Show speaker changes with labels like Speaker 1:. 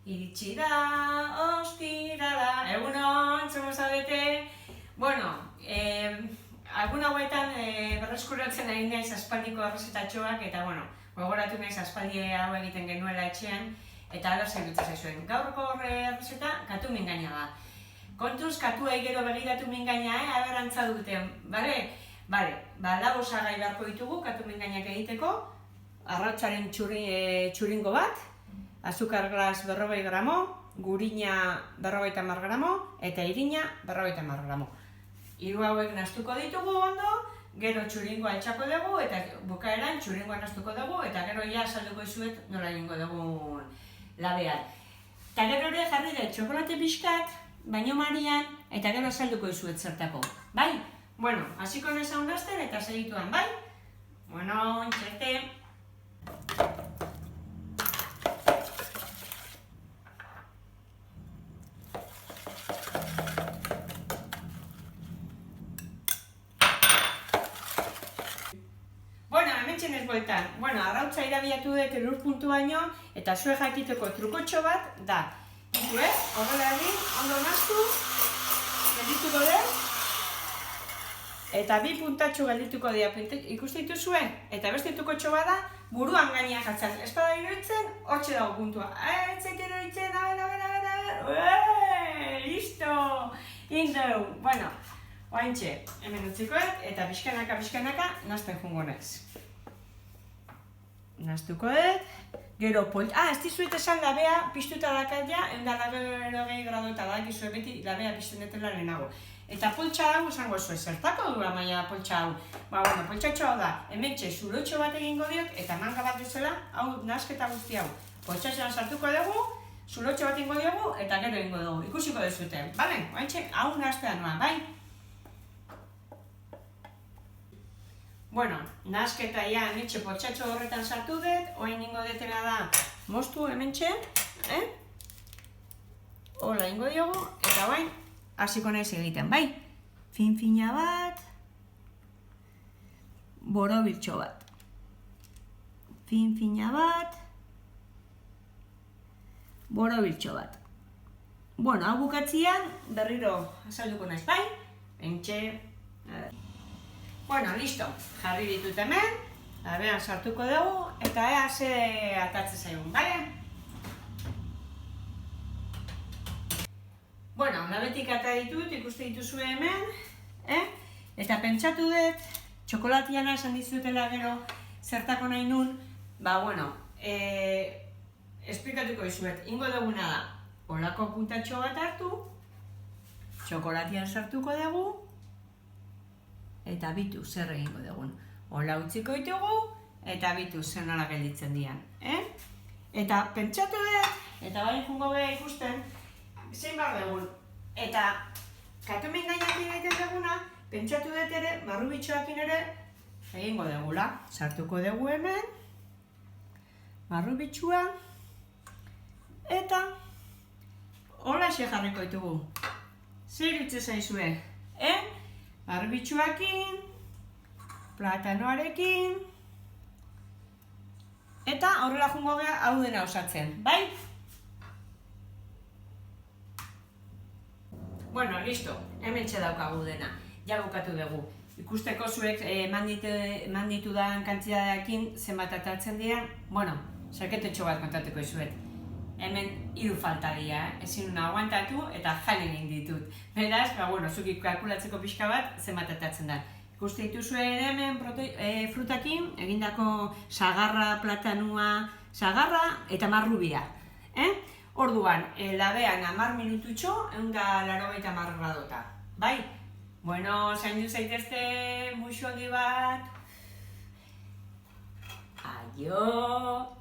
Speaker 1: Iritsi da, ostirala, egunon, zemo zaudete? Bueno, algun hauetan berreskuratzen ari naiz aspaldiko errezetatxoak, eta bueno, gogoratu naiz aspaldi hau egiten genuela etxean, eta alo zer dutza zaizuen. Gaurko errezeta katu mingaina da. Kontuz, katua gero begiratu mingaina, aberrantza duten, bale? Bale, lau osagai beharko ditugu katu mingainak egiteko, arrautzaren txuringo bat, azukar glas 40 gramo, gurina 50 gramo, eta irina 50 gramo. Hiru hauek nahastuko ditugu ondo, gero txuringoa altxako dugu, eta bukaeran txuringoa nahastuko dugu, eta gero ja salduko izuet nola egingo dugu labean. Eta gero ere jarri dut txokolate pixkat, baino marian, eta gero salduko izuet zertako. Bai? Bueno, hasiko naiz haunazten eta segituan, bai? Bueno, txerte. Bueno, hemen txenez bueltan. Bueno, arrautza irabiatu dut elur puntu baino, eta zue jakiteko trukotxo bat da. Itu horrela egin, ondo naztu, geldituko dut, eta bi puntatxo geldituko dira, ikusten dituzue? Eta beste trukotxo bat da, buruan gainean jartzen. Ez bada iruditzen, hortxe dago puntua. Ez zait iruditzen, listo! Indau! Bueno, oaintxe, hemen utzikoet, eta pixkanaka, nazten jungo naiz. Naztuko dut, gero ez dizuet esan labea piztuta dakatia, eunda labea grado eta dakizue beti labea pizten detela lehenago. Eta poltsa hau esango zuen, zertako dura maia poltsa hau? Bueno, poltsatxo hau da, hementxe zurotxo bat egingo diot, eta manga bat bezala, hau nasketa guzti hau. Poltsatxoan sartuko dugu, zurotxo bat ingo diogu, eta gero ingo dugu, ikusiko dezuten. Bale, oaintxe, hau nahastea noa, bai? Bueno, nahasketa ja hementxe poltsatxo horretan sartu dut, oain ingo detela da moztu hementxe, hola ingo diogu, eta oain hasiko naiz egiten, bai? Fin-fina bat, borobiltxo bat. Fin-fina bat, borobiltxo bat. Bueno, hau bukatzian berriro azalduko naiz, bai? Hementxe, bueno, listo, jarri ditut hemen, labean sartuko dugu, eta ea ze atatzen zaigun, bale? Bueno, labetik ata ditut, ikuste dituzue hemen, eta pentsatu dut, txokolatiana esan dizutela gero zertako nahi nun, bueno, esplikatuko dizuet, ingo duguna da, holako puntatxo bat hartu, txokolatian sartuko dugu, eta bitu zer egingo dugun. Hola utziko ditugu, eta bitu zer nola gelditzen dian. Eta pentsatu dut, eta bai jungo beha ikusten, zein bar dugun. Eta katu mingainak egiten duguna, pentsatu dut ere, marrubitxoakin ere, egingo dugula. Sartuko dugu hemen, marrubitxua, eta holaxe jarriko ditugu. Zer iruditzen zaizue? Marrubitxuakin, platanoarekin, eta horrela jungo beha hau dena osatzen, bai? Bueno, listo, hemen daukagu dena, ja bukatu dugu. Ikusteko zuek eman ditudan kantzidadeakin zenbat atatzen dira, bueno, sarketetxo bat kontatuko izuet. Hemen 3 falta dira, ezin nuen aguantatu eta jan egin ditut. Beraz, bueno, zuki kalkulatzeko pixka bat zenbat atatzen da. Ikuste dituzue hemen frutakin, egindako sagarra, platanua, sagarra eta marrubia. Orduan, labean 10 minututxo, 180 gradota. Bai? Bueno, zaindu zaitezte muixo handi bat. Aio!